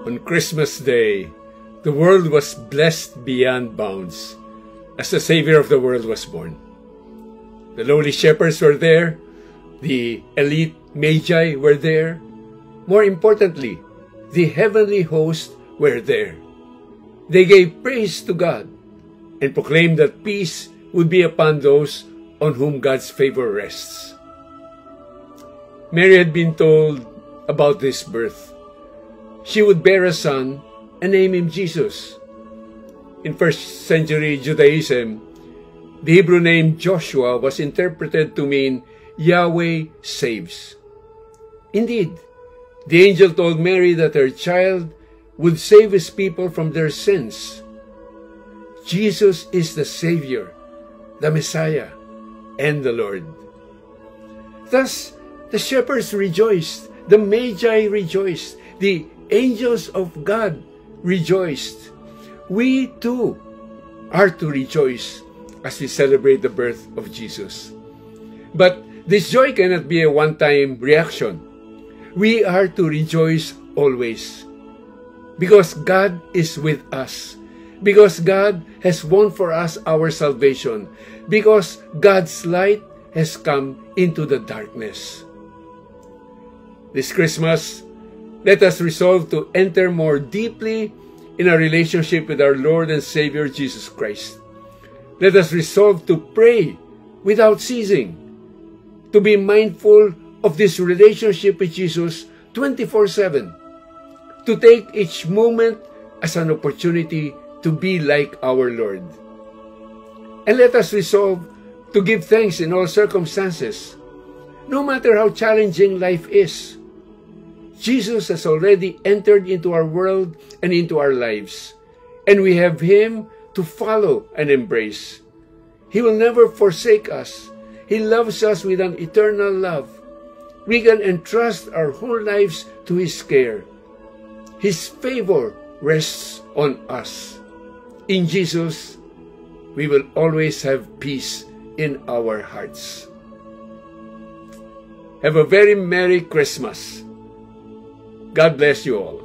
On Christmas Day, the world was blessed beyond bounds as the Savior of the world was born. The lowly shepherds were there. The elite magi were there. More importantly, the heavenly host were there. They gave praise to God and proclaimed that peace would be upon those on whom God's favor rests. Mary had been told about this birth. She would bear a son and name him Jesus. In first century Judaism, the Hebrew name Joshua was interpreted to mean Yahweh saves. Indeed, the angel told Mary that her child would save his people from their sins. Jesus is the Savior, the Messiah, and the Lord. Thus, the shepherds rejoiced, the Magi rejoiced, the angels of God rejoiced. We too are to rejoice as we celebrate the birth of Jesus. But this joy cannot be a one-time reaction. We are to rejoice always, because God is with us, because God has won for us our salvation, because God's light has come into the darkness. This Christmas, let us resolve to enter more deeply in our relationship with our Lord and Savior Jesus Christ. Let us resolve to pray without ceasing, to be mindful of this relationship with Jesus 24/7, to take each moment as an opportunity to be like our Lord. And let us resolve to give thanks in all circumstances, no matter how challenging life is. Jesus has already entered into our world and into our lives, and we have Him to follow and embrace. He will never forsake us. He loves us with an eternal love. We can entrust our whole lives to His care. His favor rests on us. In Jesus, we will always have peace in our hearts. Have a very Merry Christmas. God bless you all.